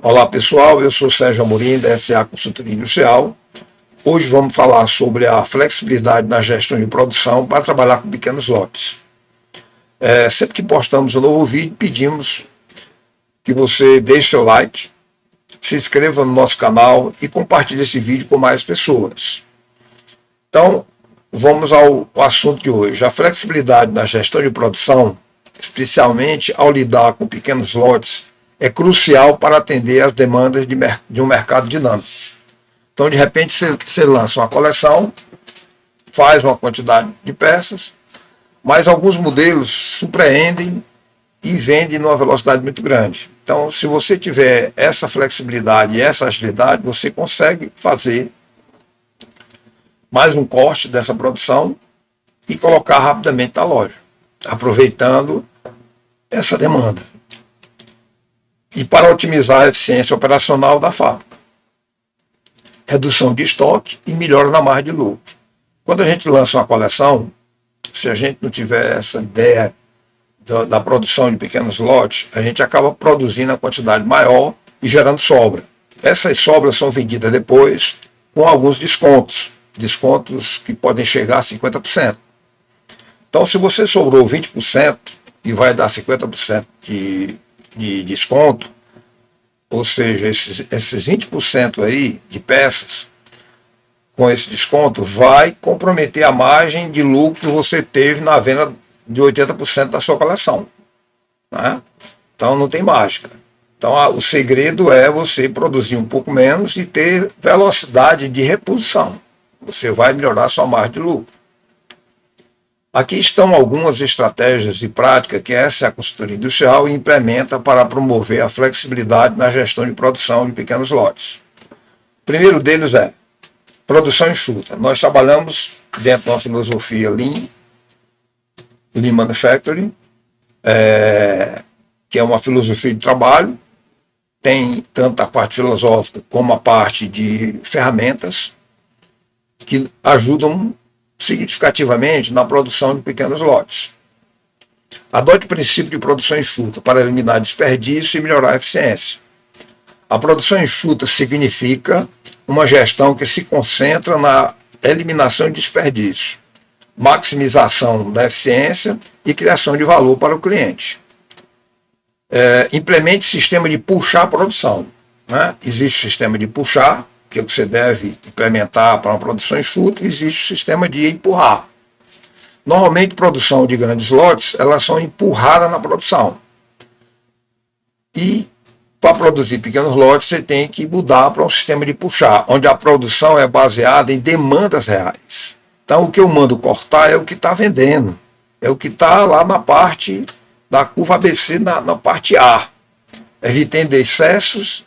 Olá pessoal, eu sou Sérgio Amorim da SA Consultoria Industrial. Hoje vamos falar sobre a flexibilidade na gestão de produção para trabalhar com pequenos lotes. Sempre que postamos um novo vídeo, pedimos que você deixe seu like, se inscreva no nosso canal e compartilhe esse vídeo com mais pessoas. Então, vamos ao assunto de hoje. A flexibilidade na gestão de produção, especialmente ao lidar com pequenos lotes, é crucial para atender às demandas de um mercado dinâmico. Então, de repente, você lança uma coleção, faz uma quantidade de peças, mas alguns modelos surpreendem e vendem numa velocidade muito grande. Então, se você tiver essa flexibilidade e essa agilidade, você consegue fazer mais um corte dessa produção e colocar rapidamente na loja, aproveitando essa demanda. E para otimizar a eficiência operacional da fábrica, redução de estoque e melhora na margem de lucro. Quando a gente lança uma coleção, se a gente não tiver essa ideia da produção de pequenos lotes, a gente acaba produzindo a quantidade maior e gerando sobra. Essas sobras são vendidas depois com alguns descontos que podem chegar a 50%. Então, se você sobrou 20% e vai dar 50% de desconto, ou seja, esses 20% aí de peças, com esse desconto, vai comprometer a margem de lucro que você teve na venda de 80% da sua coleção, né? Então não tem mágica. Então o segredo é você produzir um pouco menos e ter velocidade de reposição. Você vai melhorar a sua margem de lucro. Aqui estão algumas estratégias e práticas que essa consultoria industrial implementa para promover a flexibilidade na gestão de produção de pequenos lotes. O primeiro deles é produção enxuta. Nós trabalhamos dentro de uma filosofia Lean Manufacturing, que é uma filosofia de trabalho, tem tanto a parte filosófica como a parte de ferramentas que ajudam significativamente na produção de pequenos lotes. Adote o princípio de produção enxuta para eliminar desperdício e melhorar a eficiência. A produção enxuta significa uma gestão que se concentra na eliminação de desperdício, maximização da eficiência e criação de valor para o cliente. Implemente sistema de puxar a produção, né? Existe o sistema de puxar, que é o que você deve implementar para uma produção enxuta, e existe o sistema de empurrar. Normalmente, produção de grandes lotes, elas são empurradas na produção. E para produzir pequenos lotes, você tem que mudar para um sistema de puxar, onde a produção é baseada em demandas reais. Então, o que eu mando cortar é o que está vendendo, é o que está lá na parte da curva ABC, na parte A, evitando excessos,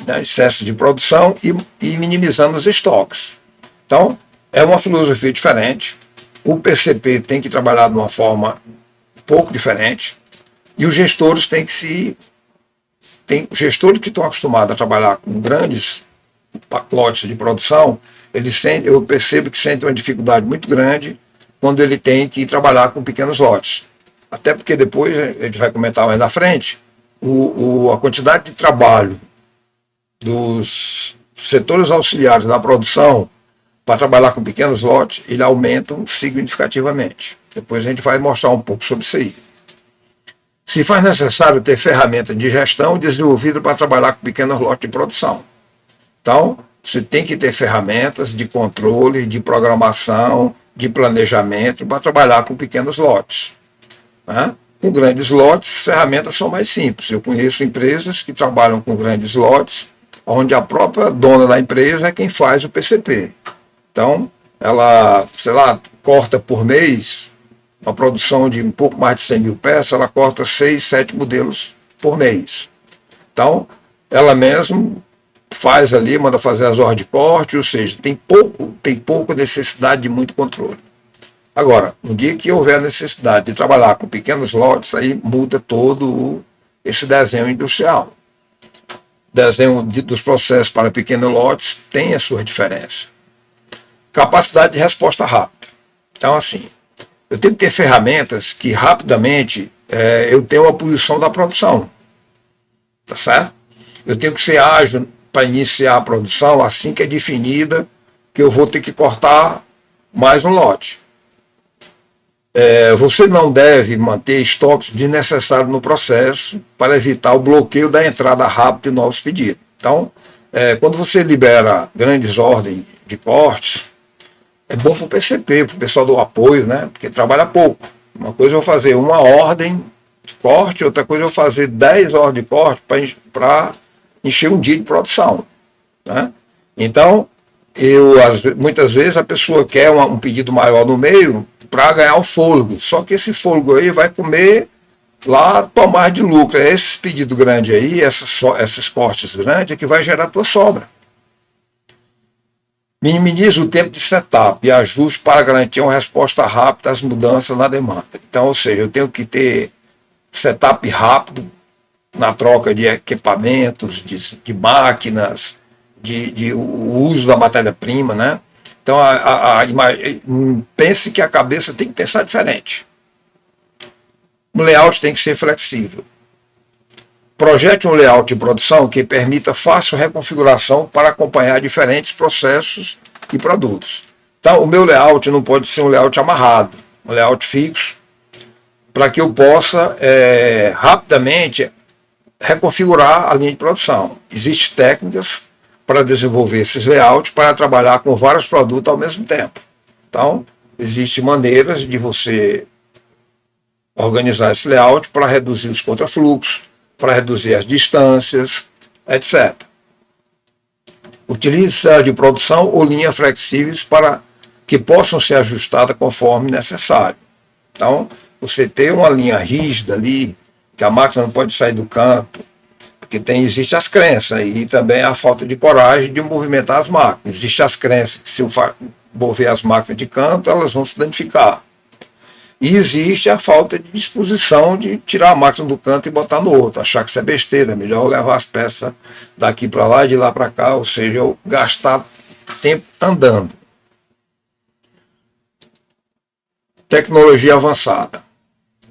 né, excesso de produção e minimizando os estoques. Então, é uma filosofia diferente. O PCP tem que trabalhar de uma forma um pouco diferente e os gestores Tem gestores que estão acostumados a trabalhar com grandes lotes de produção, eu percebo que sentem uma dificuldade muito grande quando ele tem que trabalhar com pequenos lotes. Até porque depois, a gente vai comentar mais na frente, a quantidade de trabalho dos setores auxiliares da produção para trabalhar com pequenos lotes, ele aumentam significativamente. Depois a gente vai mostrar um pouco sobre isso aí. Se faz necessário ter ferramenta de gestão desenvolvida para trabalhar com pequenos lotes de produção. Então, você tem que ter ferramentas de controle, de programação, de planejamento para trabalhar com pequenos lotes, né? Com grandes lotes, ferramentas são mais simples. Eu conheço empresas que trabalham com grandes lotes, onde a própria dona da empresa é quem faz o PCP. Então, ela, corta por mês, uma produção de um pouco mais de 100 mil peças, ela corta 6, 7 modelos por mês. Então, ela mesmo faz ali, manda fazer as ordens de corte, ou seja, tem pouca necessidade de muito controle. Agora, no dia que houver necessidade de trabalhar com pequenos lotes, aí muda todo esse desenho industrial. Desenho dos processos para pequenos lotes tem a sua diferença. Capacidade de resposta rápida. Então, assim, eu tenho que ter ferramentas que rapidamente eu tenho a posição da produção. Tá certo? Eu tenho que ser ágil para iniciar a produção assim que é definida que eu vou ter que cortar mais um lote. Você não deve manter estoques desnecessários no processo para evitar o bloqueio da entrada rápida de novos pedidos. Então, quando você libera grandes ordens de cortes, é bom para o PCP, para o pessoal do apoio, né? Porque trabalha pouco. Uma coisa é eu fazer uma ordem de corte, outra coisa é eu fazer 10 ordens de corte para encher um dia de produção, né? Então, muitas vezes a pessoa quer um pedido maior no meio para ganhar o fôlego, só que esse fôlego aí vai comer lá tomar de lucro. É esse pedido grande aí, esses cortes grandes, é que vai gerar a tua sobra. Minimiza o tempo de setup e ajuste para garantir uma resposta rápida às mudanças na demanda. Então, ou seja, eu tenho que ter setup rápido na troca de equipamentos, de máquinas, o uso da matéria-prima, né? Então, pense que a cabeça tem que pensar diferente. O layout tem que ser flexível. Projete um layout de produção que permita fácil reconfiguração para acompanhar diferentes processos e produtos. Então, o meu layout não pode ser um layout amarrado, um layout fixo, para que eu possa rapidamente reconfigurar a linha de produção. Existem técnicas para desenvolver esses layouts para trabalhar com vários produtos ao mesmo tempo. Então, existem maneiras de você organizar esse layout para reduzir os contrafluxos, para reduzir as distâncias, etc. Utilize células de produção ou linhas flexíveis para que possam ser ajustadas conforme necessário. Então, você ter uma linha rígida ali, que a máquina não pode sair do canto, porque existem as crenças e também a falta de coragem de movimentar as máquinas. Existem as crenças que se eu mover as máquinas de canto, elas vão se danificar. E existe a falta de disposição de tirar a máquina do canto e botar no outro, achar que isso é besteira, é melhor eu levar as peças daqui para lá e de lá para cá, ou seja, eu gastar tempo andando. Tecnologia avançada.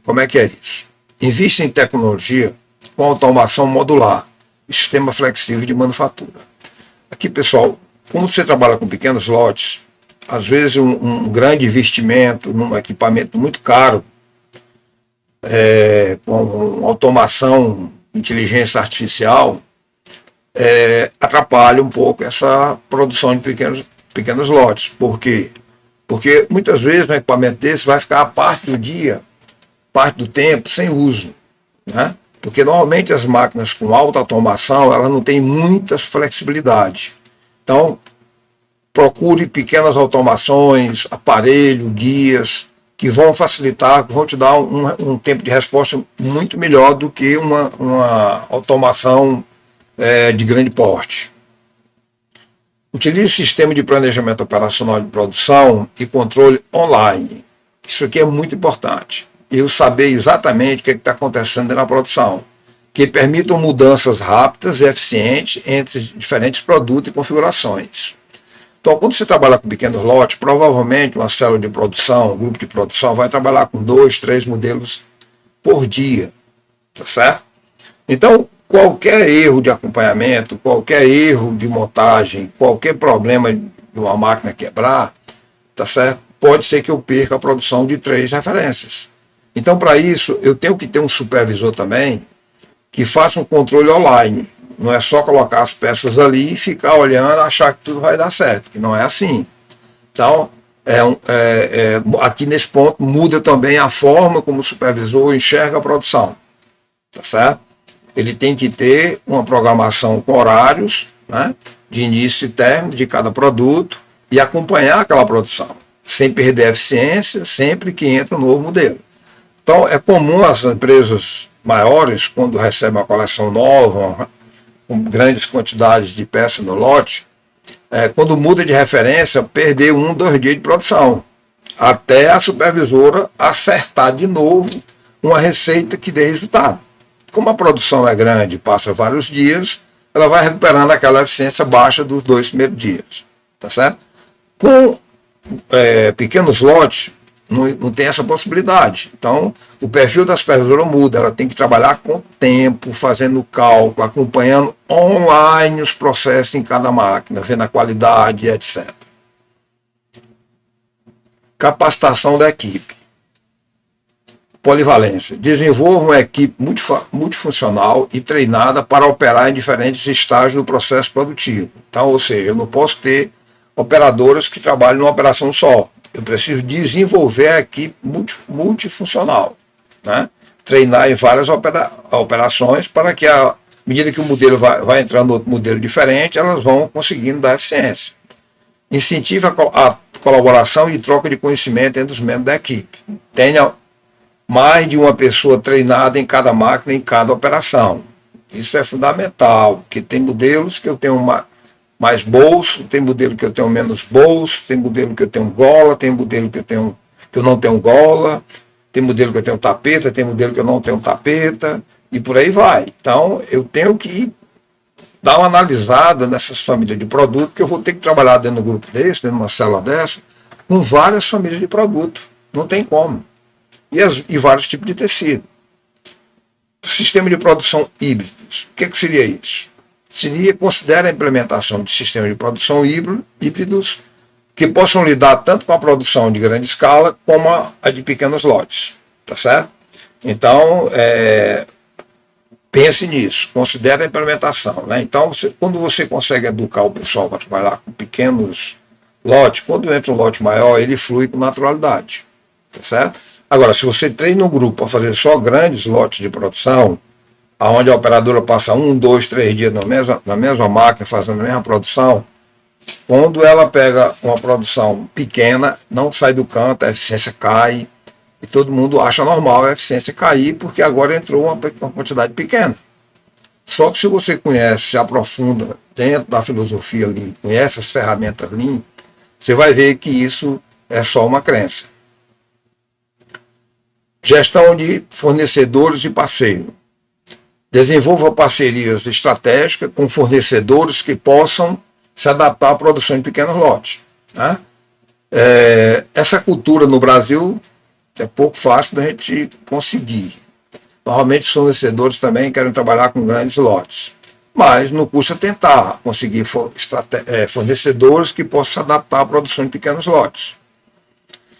Como é que é isso? Invista em tecnologia com automação modular e sistema flexível de manufatura. Aqui, pessoal, como você trabalha com pequenos lotes, às vezes um grande investimento num equipamento muito caro, com automação, inteligência artificial, atrapalha um pouco essa produção de pequenos lotes. Por quê? Porque muitas vezes um equipamento desse vai ficar a parte do dia, parte do tempo, sem uso, né? Porque normalmente as máquinas com alta automação, elas não têm muita flexibilidade. Então, procure pequenas automações, aparelho, guias, que vão facilitar, que vão te dar um tempo de resposta muito melhor do que uma automação de grande porte. Utilize sistema de planejamento operacional de produção e controle online. Isso aqui é muito importante. Eu saber exatamente o que está acontecendo na produção, que permitam mudanças rápidas e eficientes entre diferentes produtos e configurações. Então, quando você trabalha com pequenos lotes, provavelmente uma célula de produção, um grupo de produção, vai trabalhar com 2, 3 modelos por dia, tá certo? Então, qualquer erro de acompanhamento, qualquer erro de montagem, qualquer problema de uma máquina quebrar, tá certo? Pode ser que eu perca a produção de 3 referências. Então, para isso, eu tenho que ter um supervisor também que faça um controle online. Não é só colocar as peças ali e ficar olhando, achar que tudo vai dar certo, que não é assim. Então, aqui nesse ponto, muda também a forma como o supervisor enxerga a produção. Tá certo? Ele tem que ter uma programação com horários, né, de início e término de cada produto e acompanhar aquela produção, sem perder a eficiência sempre que entra um novo modelo. Então, é comum as empresas maiores, quando recebem uma coleção nova, com grandes quantidades de peças no lote, quando muda de referência, perder 1, 2 dias de produção, até a supervisora acertar de novo uma receita que dê resultado. Como a produção é grande, passa vários dias, ela vai recuperando aquela eficiência baixa dos 2 primeiros dias. Tá certo? Com pequenos lotes, não tem essa possibilidade. Então, o perfil da supervisora muda, ela tem que trabalhar com tempo, fazendo cálculo, acompanhando online os processos em cada máquina, vendo a qualidade, etc. Capacitação da equipe. Polivalência. Desenvolva uma equipe multifuncional e treinada para operar em diferentes estágios do processo produtivo. Então, ou seja, eu não posso ter operadoras que trabalham numa operação só. Eu preciso desenvolver a equipe multifuncional, né? Treinar em várias operações para que, à medida que o modelo vai entrando em outro modelo diferente, elas vão conseguindo dar eficiência. Incentiva a colaboração e troca de conhecimento entre os membros da equipe. Tenha mais de uma pessoa treinada em cada máquina, em cada operação. Isso é fundamental, porque tem modelos que eu tenho mais bolso, tem modelo que eu tenho menos bolso, tem modelo que eu tenho gola, tem modelo que eu não tenho gola, tem modelo que eu tenho tapeta, tem modelo que eu não tenho tapeta, e por aí vai. Então, eu tenho que dar uma analisada nessas famílias de produto, que eu vou ter que trabalhar dentro de um grupo desse, dentro de uma célula dessa, com várias famílias de produto. Não tem como. E vários tipos de tecido. Sistema de produção híbridos. O que seria isso? Considera a implementação de sistemas de produção híbridos que possam lidar tanto com a produção de grande escala como a de pequenos lotes. Tá certo? Então, pense nisso, considere a implementação. Né? Então, quando você consegue educar o pessoal para trabalhar com pequenos lotes, quando entra um lote maior, ele flui com naturalidade. Tá certo? Agora, se você treina um grupo para fazer só grandes lotes de produção, onde a operadora passa 1, 2, 3 dias na mesma máquina, fazendo a mesma produção, quando ela pega uma produção pequena, não sai do canto, a eficiência cai, e todo mundo acha normal a eficiência cair, porque agora entrou uma quantidade pequena. Só que se você conhece, se aprofunda dentro da filosofia Lean, conhece as ferramentas Lean, você vai ver que isso é só uma crença. Gestão de fornecedores e parceiros. Desenvolva parcerias estratégicas com fornecedores que possam se adaptar à produção de pequenos lotes. Né? Essa cultura no Brasil é pouco fácil da gente conseguir. Normalmente os fornecedores também querem trabalhar com grandes lotes. Mas não custa tentar conseguir fornecedores que possam se adaptar à produção de pequenos lotes.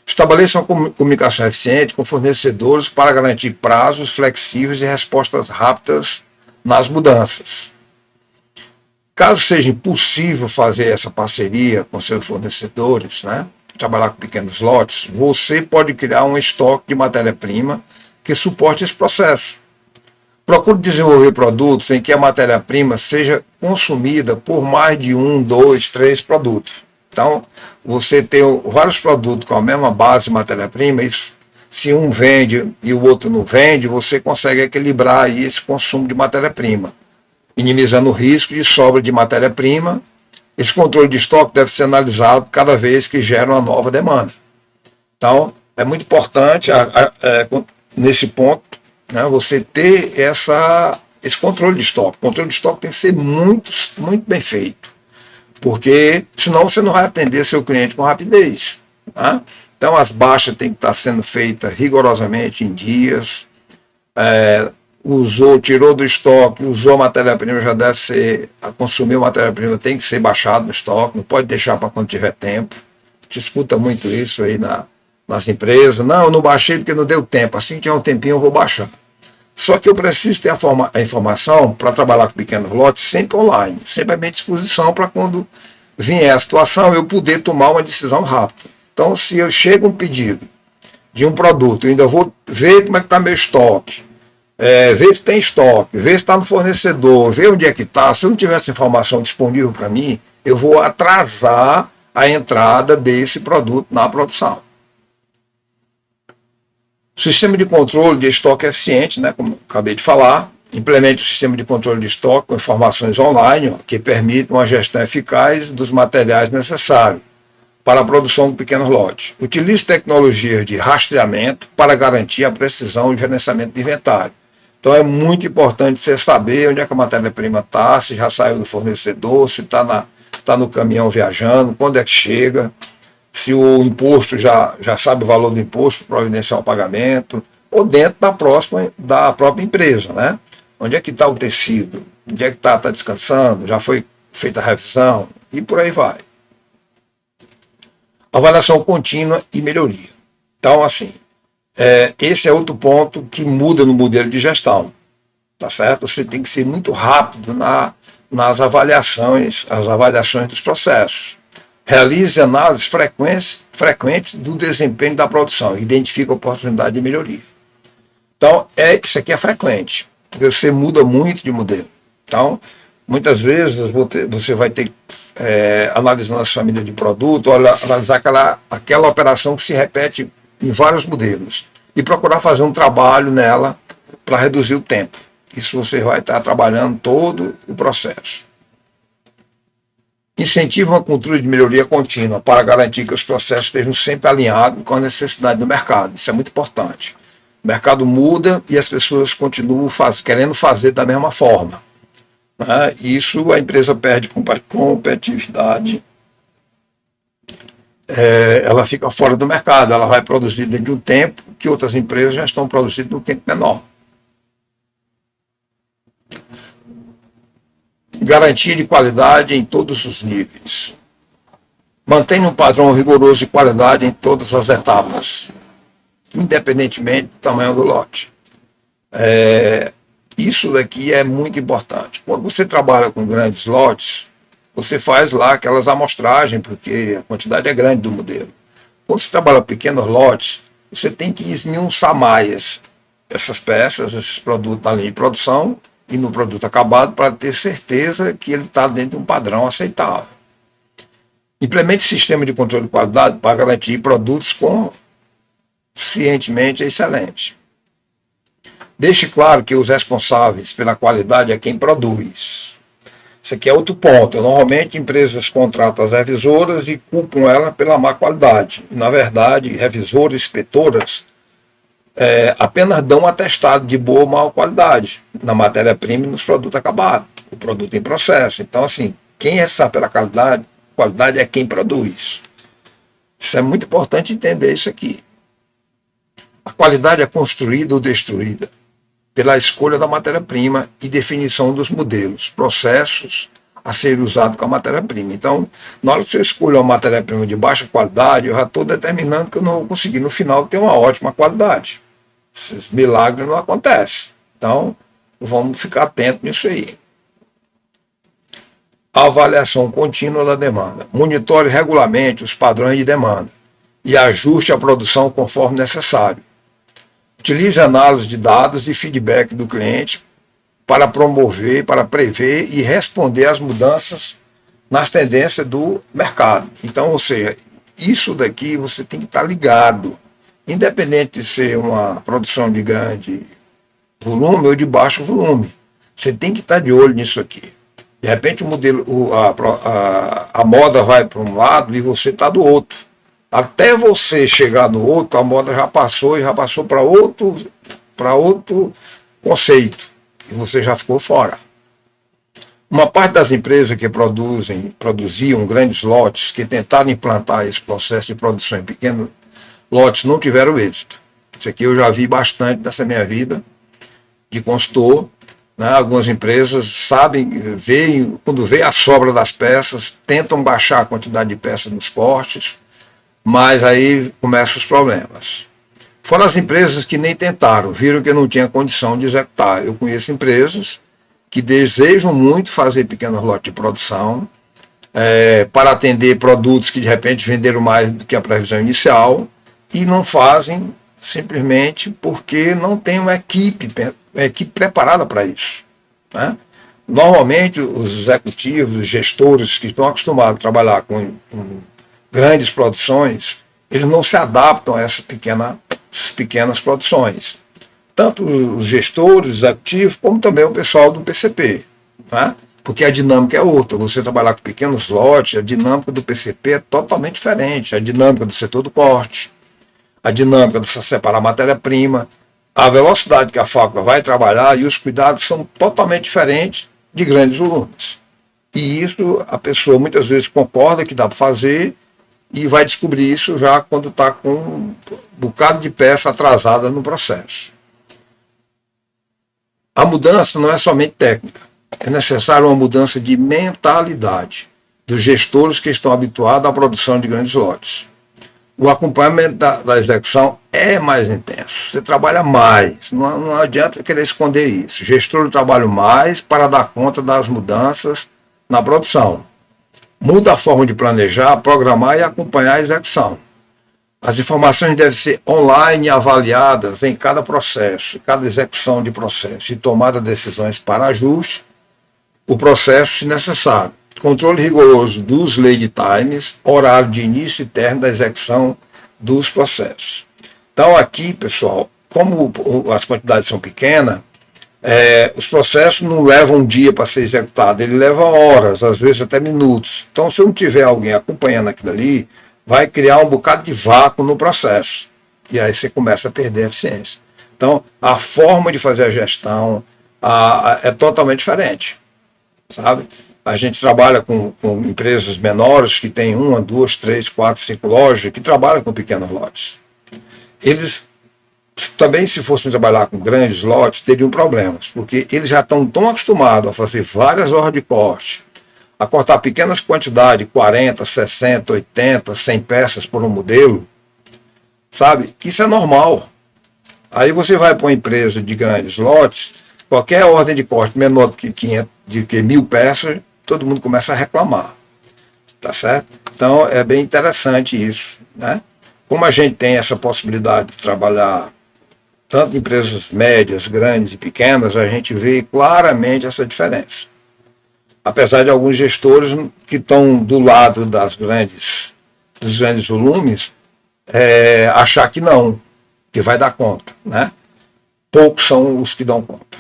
Estabeleça uma comunicação eficiente com fornecedores para garantir prazos flexíveis e respostas rápidas nas mudanças. Caso seja impossível fazer essa parceria com seus fornecedores, né, trabalhar com pequenos lotes, você pode criar um estoque de matéria-prima que suporte esse processo. Procure desenvolver produtos em que a matéria-prima seja consumida por mais de 1, 2, 3 produtos. Então, você tem vários produtos com a mesma base de matéria-prima, se um vende e o outro não vende, você consegue equilibrar aí esse consumo de matéria-prima, minimizando o risco de sobra de matéria-prima. Esse controle de estoque deve ser analisado cada vez que gera uma nova demanda. Então, é muito importante, nesse ponto, né, você ter esse controle de estoque. O controle de estoque tem que ser muito, muito bem feito, porque senão você não vai atender seu cliente com rapidez. Tá? Então as baixas têm que estar sendo feitas rigorosamente em dias, tirou do estoque, usou a matéria-prima, já deve ser, consumiu matéria-prima, tem que ser baixado no estoque, não pode deixar para quando tiver tempo. A gente escuta muito isso aí nas empresas. Não, eu não baixei porque não deu tempo, assim que tiver um tempinho eu vou baixar. Só que eu preciso ter a informação para trabalhar com pequenos lotes sempre online, sempre à minha disposição para quando vier a situação eu poder tomar uma decisão rápida. Então, se eu chego um pedido de um produto, eu ainda vou ver como é que está meu estoque, ver se tem estoque, ver se está no fornecedor, ver onde é que está. Se eu não tiver essa informação disponível para mim, eu vou atrasar a entrada desse produto na produção. Sistema de controle de estoque eficiente, né, como acabei de falar. Implemente o sistema de controle de estoque com informações online, que permitam uma gestão eficaz dos materiais necessários para a produção de pequenos lotes. Utilize tecnologias de rastreamento para garantir a precisão e gerenciamento de inventário. Então é muito importante você saber onde é que a matéria-prima está, se já saiu do fornecedor, se está no caminhão viajando, quando é que chega. se o imposto já sabe o valor do imposto, providenciar o pagamento, ou dentro da própria empresa, né? Onde é que está o tecido? Onde é que está descansando? Já foi feita a revisão? E por aí vai. Avaliação contínua e melhoria. Então, assim, esse é outro ponto que muda no modelo de gestão, tá certo? Você tem que ser muito rápido nas avaliações, as avaliações dos processos. Realize análises frequentes do desempenho da produção, identifique a oportunidade de melhoria. Então, isso aqui é frequente, porque você muda muito de modelo. Então, muitas vezes você vai ter que, analisando as famílias de produto, analisar aquela operação que se repete em vários modelos e procurar fazer um trabalho nela para reduzir o tempo. Isso você vai estar trabalhando todo o processo. Incentiva uma cultura de melhoria contínua para garantir que os processos estejam sempre alinhados com a necessidade do mercado. Isso é muito importante. O mercado muda e as pessoas continuam querendo fazer da mesma forma. Né? Isso a empresa perde competitividade, ela fica fora do mercado, ela vai produzir dentro de um tempo que outras empresas já estão produzindo num tempo menor. Garantia de qualidade em todos os níveis. Mantenha um padrão rigoroso de qualidade em todas as etapas, independentemente do tamanho do lote. Isso daqui é muito importante. Quando você trabalha com grandes lotes, você faz lá aquelas amostragens, porque a quantidade é grande do modelo. Quando você trabalha com pequenos lotes, você tem que esmiuçar mais essas peças, esses produtos na linha de produção e no produto acabado para ter certeza que ele está dentro de um padrão aceitável. Implemente sistema de controle de qualidade para garantir produtos conscientemente excelentes. Deixe claro que os responsáveis pela qualidade é quem produz. Isso aqui é outro ponto. Normalmente empresas contratam as revisoras e culpam ela pela má qualidade. E, na verdade, revisoras, inspetoras apenas dão um atestado de boa ou má qualidade na matéria-prima e nos produtos acabados, o produto em processo. Então, assim, quem é responsável pela qualidade é quem produz. Isso é muito importante entender isso aqui. A qualidade é construída ou destruída pela escolha da matéria-prima e definição dos modelos, processos a ser usado com a matéria-prima. Então, na hora que você escolhe uma matéria-prima de baixa qualidade, eu já estou determinando que eu não vou conseguir, no final, ter uma ótima qualidade. Esses milagres não acontecem. Então, vamos ficar atentos nisso aí. A avaliação contínua da demanda. Monitore regularmente os padrões de demanda e ajuste a produção conforme necessário. Utilize análise de dados e feedback do cliente para promover, para prever e responder às mudanças nas tendências do mercado. Então, ou seja, isso daqui você tem que estar ligado. Independente de ser uma produção de grande volume ou de baixo volume. Você tem que estar de olho nisso aqui. De repente a moda vai para um lado e você está do outro. Até você chegar no outro, a moda já passou e já passou para outro conceito. E você já ficou fora. Uma parte das empresas que produziam grandes lotes, que tentaram implantar esse processo de produção em pequenos lotes, não tiveram êxito. Isso aqui eu já vi bastante nessa minha vida de consultor. Né? Algumas empresas sabem, quando vê a sobra das peças, tentam baixar a quantidade de peças nos cortes, mas aí começam os problemas. Fora as empresas que nem tentaram, viram que não tinha condição de executar. Eu conheço empresas que desejam muito fazer pequenos lotes de produção para atender produtos que de repente venderam mais do que a previsão inicial e não fazem simplesmente porque não tem uma equipe preparada para isso. Né? Normalmente os executivos, os gestores que estão acostumados a trabalhar com grandes produções, eles não se adaptam a essas pequenas produções. Tanto os gestores, os executivos, como também o pessoal do PCP. Né? Porque a dinâmica é outra. Você trabalhar com pequenos lotes, a dinâmica do PCP é totalmente diferente. A dinâmica do setor do corte, a dinâmica de separar a matéria-prima, a velocidade que a fábrica vai trabalhar e os cuidados são totalmente diferentes de grandes volumes. E isso a pessoa muitas vezes concorda que dá para fazer e vai descobrir isso já quando está com um bocado de peça atrasada no processo. A mudança não é somente técnica, é necessária uma mudança de mentalidade dos gestores que estão habituados à produção de grandes lotes. O acompanhamento da execução é mais intenso, você trabalha mais, não adianta querer esconder isso. O gestor trabalha mais para dar conta das mudanças na produção. Muda a forma de planejar, programar e acompanhar a execução. As informações devem ser online e avaliadas em cada processo, cada execução de processo e tomada de decisões para ajuste o processo se necessário. Controle rigoroso dos lead times, horário de início e término da execução dos processos. Então aqui, pessoal, como as quantidades são pequenas, os processos não levam um dia para ser executado, ele leva horas, às vezes até minutos. Então, se não tiver alguém acompanhando aquilo ali, vai criar um bocado de vácuo no processo. E aí você começa a perder a eficiência. Então, a forma de fazer a gestão é totalmente diferente, sabe? A gente trabalha com empresas menores que têm 1, 2, 3, 4, 5 lojas, que trabalham com pequenos lotes. Eles também, se fossem trabalhar com grandes lotes, teriam problemas, porque eles já estão tão acostumados a fazer várias horas de corte, a cortar pequenas quantidades, 40, 60, 80, 100 peças por um modelo, sabe? Que isso é normal. Aí você vai para uma empresa de grandes lotes, qualquer ordem de corte menor do que 500, de que 1000 peças, todo mundo começa a reclamar, tá certo? Então é bem interessante isso, né? Como a gente tem essa possibilidade de trabalhar tanto em empresas médias, grandes e pequenas, a gente vê claramente essa diferença. Apesar de alguns gestores que estão do lado dos grandes volumes, achar que não, que vai dar conta, né? Poucos são os que dão conta.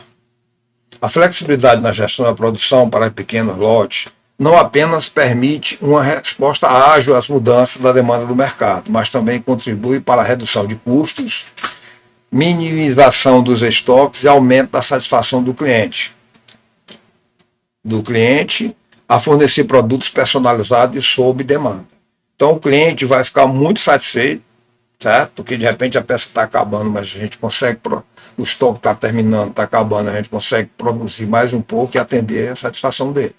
A flexibilidade na gestão da produção para pequenos lotes não apenas permite uma resposta ágil às mudanças da demanda do mercado, mas também contribui para a redução de custos, minimização dos estoques e aumento da satisfação do cliente a fornecer produtos personalizados e sob demanda. Então o cliente vai ficar muito satisfeito, certo? Porque de repente a peça está acabando, mas a gente consegue, o estoque está terminando, está acabando, a gente consegue produzir mais um pouco e atender a satisfação dele.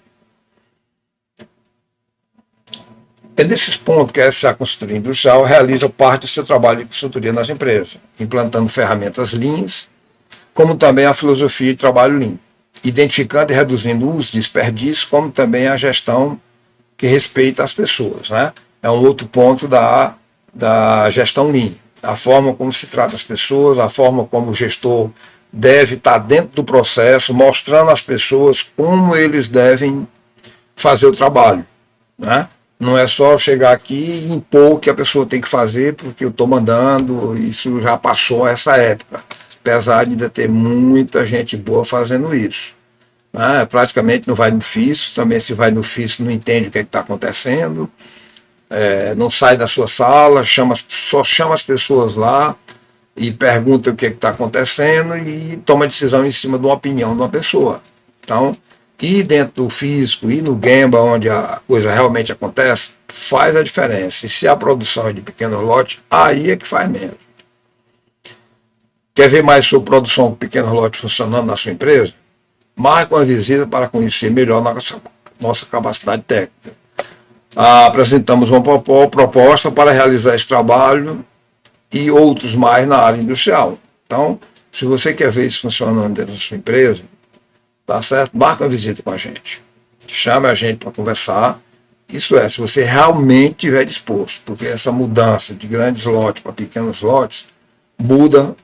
É nesses pontos que a SA Consultoria Industrial realiza parte do seu trabalho de consultoria nas empresas, implantando ferramentas Leans, como também a filosofia de trabalho Lean, identificando e reduzindo os desperdícios, como também a gestão que respeita as pessoas, né? É um outro ponto da gestão Lean, a forma como se trata as pessoas, a forma como o gestor deve estar dentro do processo, mostrando às pessoas como eles devem fazer o trabalho, né? Não é só chegar aqui e impor o que a pessoa tem que fazer porque eu estou mandando, isso já passou essa época, apesar de ainda ter muita gente boa fazendo isso. Né? Praticamente não vai no FIS, também se vai no FIS não entende o que está acontecendo, não sai da sua sala, só chama as pessoas lá e pergunta o que está acontecendo e toma decisão em cima de uma opinião de uma pessoa. Então, e dentro do físico e no Gemba, onde a coisa realmente acontece, faz a diferença. E se a produção é de pequeno lote, aí é que faz mesmo. Quer ver mais sobre produção com pequeno lote funcionando na sua empresa? Marque uma visita para conhecer melhor nossa capacidade técnica. Apresentamos uma proposta para realizar esse trabalho e outros mais na área industrial. Então, se você quer ver isso funcionando dentro da sua empresa, tá certo? Marca uma visita com a gente. Chame a gente para conversar. Isso se você realmente estiver disposto, porque essa mudança de grandes lotes para pequenos lotes muda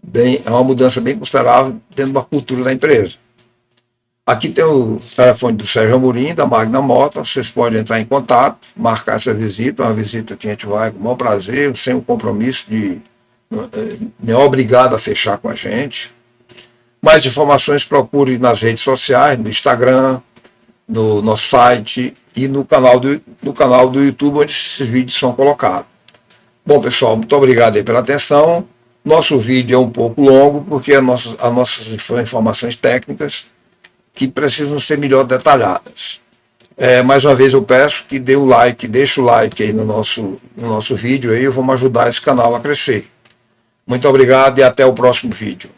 bem, é uma mudança bem considerável dentro da cultura da empresa. Aqui tem o telefone do Sérgio Amorim, da Magna Motor. Vocês podem entrar em contato, marcar essa visita, uma visita que a gente vai com o maior prazer, sem o compromisso de não é obrigado a fechar com a gente. Mais informações procure nas redes sociais, no Instagram, no nosso site e no canal do YouTube, onde esses vídeos são colocados. Bom, pessoal, muito obrigado aí pela atenção. Nosso vídeo é um pouco longo, porque as nossas informações técnicas que precisam ser melhor detalhadas. Mais uma vez eu peço que dê o like, deixe o like aí no nosso vídeo, aí vamos ajudar esse canal a crescer. Muito obrigado e até o próximo vídeo.